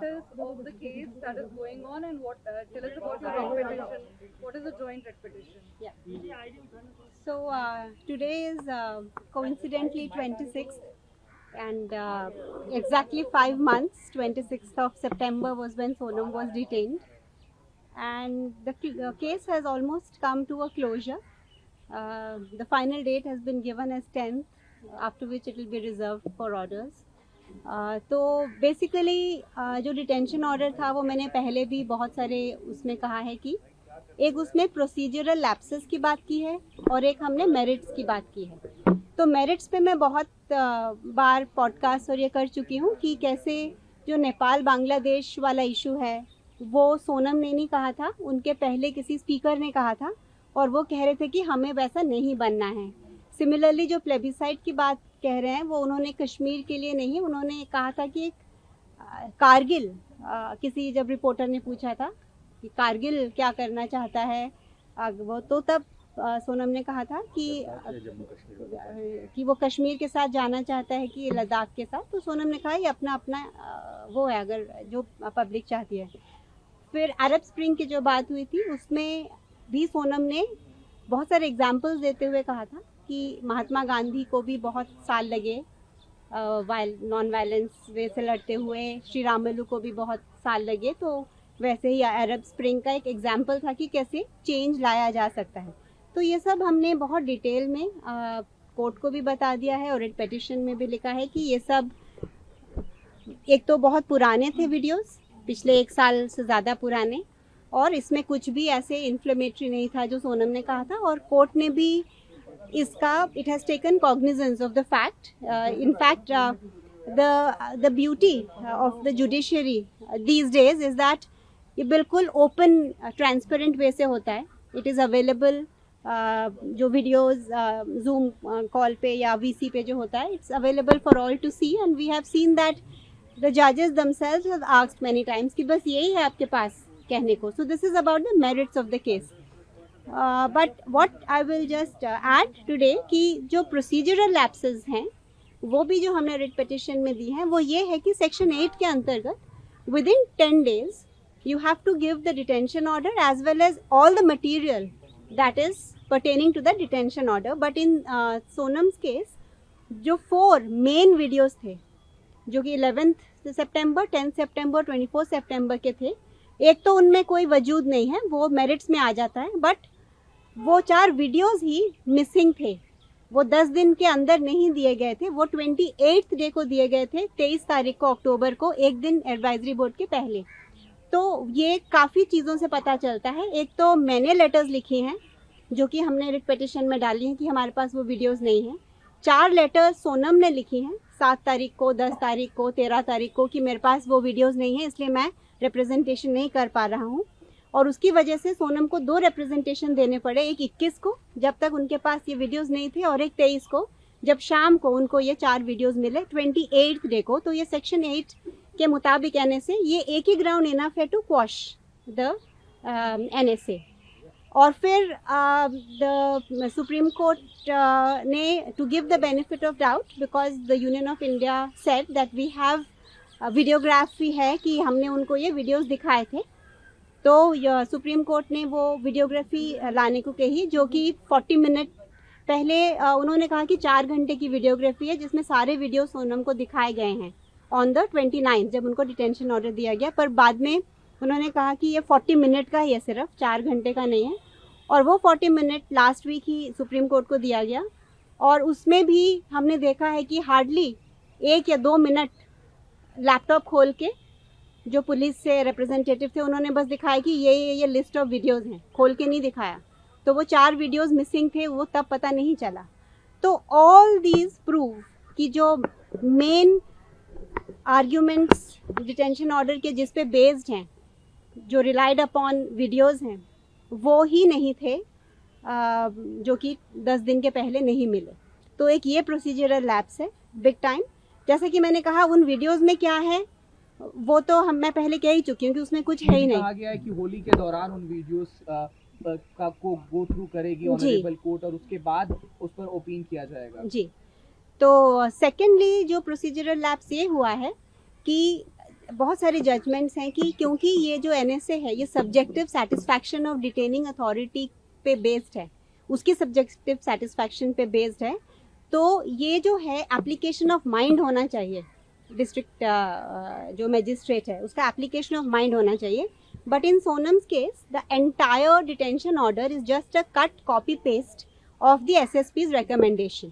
status of the case that is going on, and what tell us about your writ petition. What is the joint writ petition? Yeah. So today is coincidentally 26th, and exactly 5 months. 26th of September was when Sonam was detained, and the case has almost come to a closure. The final date has been given as 10th, after which it will be reserved for orders. तो basically जो detention order था वो मैंने पहले भी बहुत सारे उसमें कहा है कि एक उसमें प्रोसीजरल लैप्सेस की बात की है और एक हमने मेरिट्स की बात की है। तो मेरिट्स पे मैं बहुत बार पॉडकास्ट और ये कर चुकी हूँ कि कैसे जो नेपाल बांग्लादेश वाला इशू है वो सोनम ने नहीं कहा था, उनके पहले किसी स्पीकर ने कहा था और वो कह रहे थे कि हमें वैसा नहीं बनना है। सिमिलरली जो प्लेबिसाइट की बात कह रहे हैं वो उन्होंने कश्मीर के लिए नहीं, उन्होंने कहा था कि कारगिल, किसी जब रिपोर्टर ने पूछा था कि कारगिल क्या करना चाहता है वो, तो तब सोनम ने कहा था कि वो कश्मीर के साथ जाना चाहता है कि लद्दाख के साथ। तो सोनम ने कहा ये अपना अपना वो है, अगर जो पब्लिक चाहती है। फिर अरब स्प्रिंग की जो बात हुई थी उसमें भी सोनम ने बहुत सारे एग्जाम्पल्स देते हुए कहा था कि महात्मा गांधी को भी बहुत साल लगे नॉन वायलेंस वे से लड़ते हुए, श्री रामुलु को भी बहुत साल लगे। तो वैसे ही अरब स्प्रिंग का एक एग्जाम्पल था कि कैसे चेंज लाया जा सकता है। तो ये सब हमने बहुत डिटेल में कोर्ट को भी बता दिया है और रिट पिटीशन में भी लिखा है कि ये सब एक तो बहुत पुराने थे वीडियोस, पिछले 1 साल से ज़्यादा पुराने, और इसमें कुछ भी ऐसे इन्फ्लेमेटरी नहीं था जो सोनम ने कहा था। और कोर्ट ने भी इसका it has taken cognizance of the fact. In fact the beauty of the judiciary these days is that ये बिल्कुल ओपन ट्रांसपेरेंट वे से होता है। इट इज़ अवेलेबल, जो वीडियोज़ जूम कॉल पे या वीसी पे जो होता है, it's available for all to see, and we have seen that the जजेस themselves have asked many times कि बस यही है आपके पास कहने को। So this is about the merits of the case. But what I will just add today कि जो procedural lapses हैं वो भी जो हमने रिट पिटीशन में दी हैं वो ये है कि सेक्शन 8 के अंतर्गत within 10 days you have to give the detention order as well as all the material that is pertaining to the detention order. But in Sonam's case जो 4 main videos थे जो कि 11th सितंबर, 10th सितंबर, 24 सितंबर के थे, एक तो उनमें कोई वजूद नहीं है, वो मेरिट्स में आ जाता है, बट वो 4 वीडियोस ही मिसिंग थे। वो 10 दिन के अंदर नहीं दिए गए थे, वो 28th डे को दिए गए थे, 23 तारीख को अक्टूबर को, एक दिन एडवाइजरी बोर्ड के पहले। तो ये काफ़ी चीज़ों से पता चलता है। एक तो मैंने लेटर्स लिखी हैं जो कि हमने रिट पिटीशन में डाली हैं कि हमारे पास वो वीडियोस नहीं हैं। 4 लेटर्स सोनम ने लिखी हैं 7 तारीख को, 10 तारीख को, 13 तारीख को, कि मेरे पास वो वीडियोस नहीं है इसलिए मैं रिप्रेजेंटेशन नहीं कर पा रहा हूँ। और उसकी वजह से सोनम को 2 रिप्रेजेंटेशन देने पड़े, एक 21 को जब तक उनके पास ये वीडियोस नहीं थे और एक 23 को जब शाम को उनको ये 4 वीडियोस मिले 28th डे को। तो ये सेक्शन 8 के मुताबिक कहने से ये एक ही ग्राउंड इनफ है टू क्वॉश द NSA। और फिर द सुप्रीम कोर्ट ने to give the benefit of doubt, because the union of India said that we have videography है कि हमने उनको ये वीडियोस दिखाए थे, तो सुप्रीम कोर्ट ने वो वीडियोग्राफी लाने को कही जो कि 40 मिनट पहले उन्होंने कहा कि 4 घंटे की वीडियोग्राफी है जिसमें सारे वीडियो सोनम को दिखाए गए हैं ऑन द 29 जब उनको डिटेंशन ऑर्डर दिया गया। पर बाद में उन्होंने कहा कि ये 40 मिनट का ही है, सिर्फ 4 घंटे का नहीं है। और वो 40 मिनट लास्ट वीक ही सुप्रीम कोर्ट को दिया गया और उसमें भी हमने देखा है कि हार्डली 1 या 2 मिनट लैपटॉप खोल के जो पुलिस से रिप्रेजेंटेटिव थे उन्होंने बस दिखाया कि ये लिस्ट ऑफ वीडियोज़ हैं, खोल के नहीं दिखाया। तो वो 4 वीडियोज़ मिसिंग थे, वो तब पता नहीं चला। तो ऑल दीज प्रूव कि जो मेन आर्ग्यूमेंट्स डिटेंशन ऑर्डर के जिस पे बेस्ड हैं, जो रिलाइड अपॉन वीडियोज़ हैं, वो ही नहीं थे जो कि 10 दिन के पहले नहीं मिले। तो एक ये प्रोसीजरल लैप्स है बिग टाइम। जैसे कि मैंने कहा उन वीडियोस में क्या है वो तो मैं पहले कह ही चुकी हूँ कि उसमें कुछ है ही नहीं। कहा गया है कि होली के दौरान उन वीडियोस का को गो थ्रू करेगी ऑनरेबल कोर्ट और उसके बाद उस पर ओपिन किया जाएगा। जी, तो सेकेंडली जो प्रोसीजरल लैप्स ये हुआ है कि बहुत सारे जजमेंट्स हैं कि क्योंकि ये जो NSA है ये subjective satisfaction of detaining authority पे बेस्ड है, उसकी सब्जेक्टिव सेटिस्फैक्शन पे बेस्ड है, तो ये जो है एप्लीकेशन ऑफ माइंड होना चाहिए। डिस्ट्रिक्ट जो मजिस्ट्रेट है उसका एप्लीकेशन ऑफ माइंड होना चाहिए। But in Sonam's case the entire detention order is just a cut copy paste of the SSP's recommendation,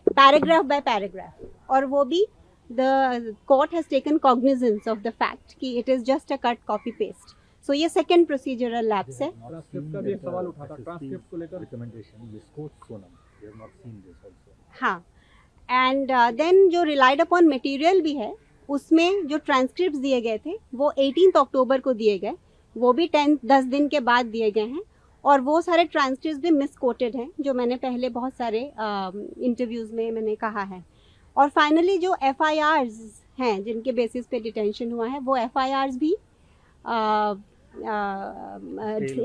paragraph by paragraph, और वो भी the court has taken cognizance of the fact कि it is just a cut copy paste. So ये second procedural lapse है। Transcript का भी एक सवाल उठा था, ट्रांसक्रिप्ट को लेकर recommendation this court Sonam, we have not seen this also. हाँ, एंड देन जो रिलाइड अपॉन मटेरियल भी है उसमें जो ट्रांसक्रिप्ट दिए गए थे वो 18 अक्टूबर को दिए गए, वो भी 10 दिन के बाद दिए गए हैं, और वो सारे ट्रांसक्रिप्ट भी मिसकोटेड हैं जो मैंने पहले बहुत सारे इंटरव्यूज़ में मैंने कहा है। और फाइनली जो FIRs हैं जिनके बेसिस पे डिटेंशन हुआ है वो FIRs भी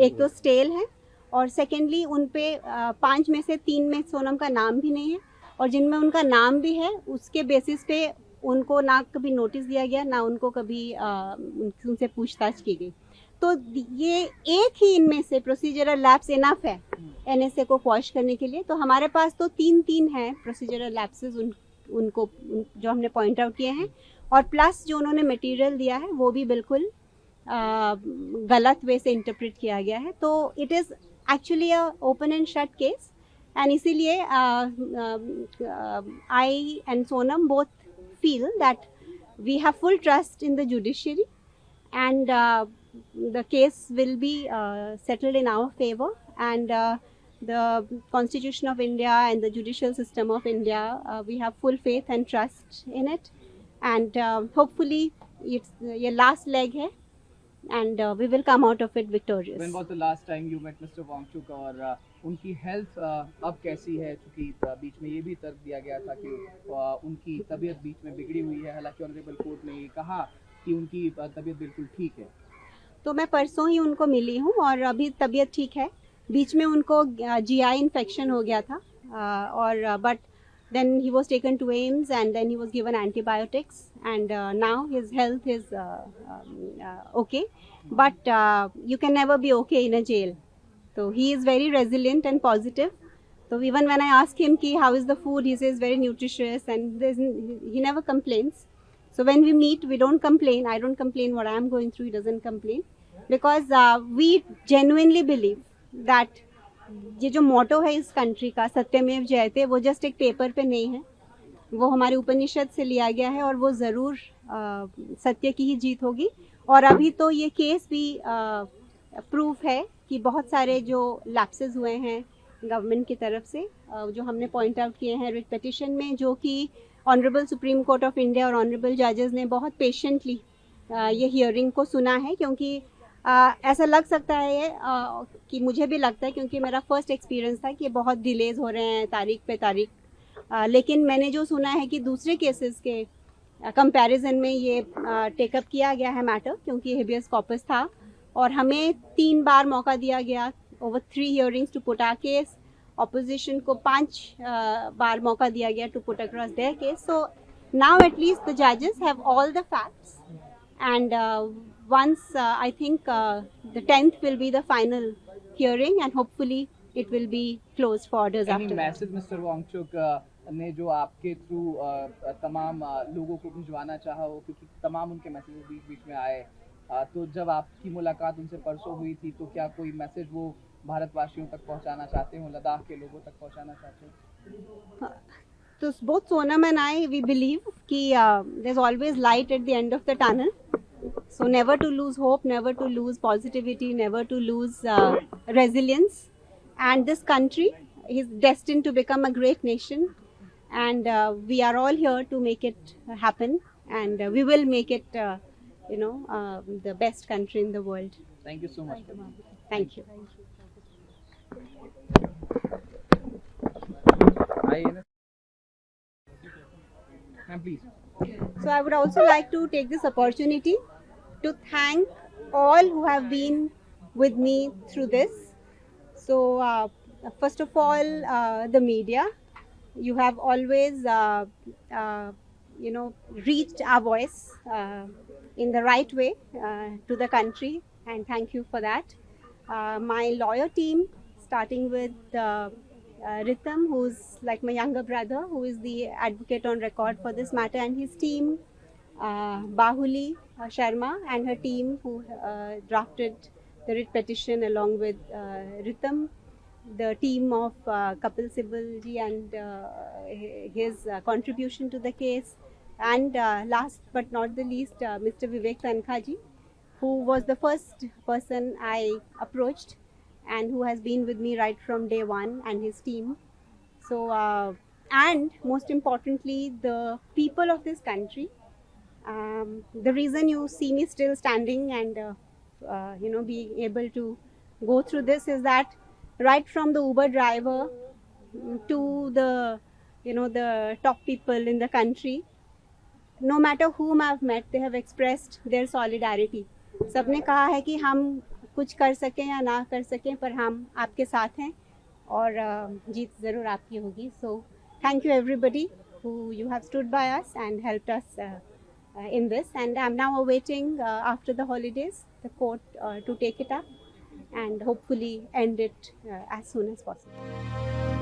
एक तो स्टेल है, और सेकेंडली उन पे 5 में से 3 में सोनम का नाम भी नहीं है, और जिनमें उनका नाम भी है उसके बेसिस पे उनको ना कभी नोटिस दिया गया, ना उनको कभी उनसे पूछताछ की गई। तो ये एक ही इनमें से प्रोसीजरल लैप्स इनफ है NSA को क्वॉश करने के लिए। तो हमारे पास तो 3 हैं प्रोसीजरल लैप्सेस उनको जो हमने पॉइंट आउट किए हैं, और प्लस जो उन्होंने मटेरियल दिया है वो भी बिल्कुल गलत वे से इंटरप्रेट किया गया है। तो it is actually a open and shut case, and इसीलिए I and Sonam both feel that we have full trust in the judiciary, and the case will be settled in our favor, and the Constitution of India and the judicial system of India, we have full faith and trust in it, and hopefully it's your last leg hai, and we will come out of it victorious. When was the last time you met Mr. Wangchuk, और उनकी health अब कैसी है? क्योंकि बीच में ये भी तर्क दिया गया था कि उनकी तबीयत बीच में बिगड़ी हुई है, हालांकि ऑनरेबल कोर्ट ने ये कहा कि उनकी तबीयत बिल्कुल ठीक है। तो मैं परसों ही उनको मिली हूँ और अभी तबीयत ठीक है। बीच में उनको GI इन्फेक्शन हो गया था, और but then he was taken to AIIMS and then he was given antibiotics, and now his health is okay, but you can never be okay in a jail. So he is very resilient and positive. So even when I ask him ki how is the food, he says very nutritious, and he never complains. So when we meet, we don't complain. I don't complain what I am going through. He doesn't complain, because we genuinely believe that ये जो मोटो है इस country का, सत्यमेव जयते, वो just एक paper पे नहीं है, वो हमारे उपनिषद से लिया गया है, और वो ज़रूर सत्य की ही जीत होगी। और अभी तो ये केस भी प्रूफ है कि बहुत सारे जो लैप्सेस हुए हैं गवर्नमेंट की तरफ से, जो हमने पॉइंट आउट किए हैं रिट पिटिशन में, जो कि honourable supreme court of India और ऑनरेबल जजेस ने बहुत पेशेंटली ये हियरिंग को सुना है। क्योंकि ऐसा लग सकता है कि मुझे भी लगता है, क्योंकि मेरा फर्स्ट एक्सपीरियंस था कि बहुत डिलेज हो रहे हैं तारीख पे तारीख, लेकिन मैंने जो सुना है कि दूसरे केसेस के कंपैरिजन में ये टेकअप किया गया है मैटर, क्योंकि हेबियस कॉर्पस था और हमें 3 बार मौका दिया गया, over 3 hearings to put our case. Opposition को 5 बार मौका दिया गया to put across their case. So now at least the जजेस have all the facts, and once I think the 10th will be the final hearing, and hopefully it will be closed for orders after that. Any message Mr. Wangchuk ने जो आपके through तमाम लोगों को भिजवाना चाहा हो, क्योंकि तमाम उनके मैसेज बीच बीच में आए, तो जब आपकी मुलाकात उनसे परसों हुई थी, तो क्या कोई मैसेज वो भारतवासियों तक पहुंचाना चाहते हो, लद्दाख के लोगों तक पहुंचाना चाहते हो? So both Sonam and I, we believe कि there's always light at the end of the tunnel. So never to lose hope, never to lose positivity, never to lose resilience. And this country is destined to become a great nation. And we are all here to make it happen. And we will make it, the best country in the world. Thank you so much. Thank you. Ma'am, please. So I would also like to take this opportunity to thank all who have been with me through this. So first of all, the media, you have always reached our voice in the right way to the country, and thank you for that. My lawyer team, starting with Ritam, who's like my younger brother, who is the advocate on record for this matter, and his team, Bahuli Sharma and her team, who drafted the writ petition along with Ritam, the team of Kapil Sibal ji and his contribution to the case, and last but not the least, Mr. Vivek Tankha ji, who was the first person I approached and who has been with me right from day one, and his team. So, and most importantly, the people of this country. The reason you see me still standing and being able to go through this is that right from the Uber driver to the the top people in the country, no matter whom I've met, they have expressed their solidarity. सबने कहा है कि हम कुछ कर सकें या ना कर सकें, पर हम आपके साथ हैं और जीत ज़रूर आपकी होगी. So thank you everybody who you have stood by us and helped us in this, and I'm now awaiting after the holidays the court to take it up and hopefully end it as soon as possible.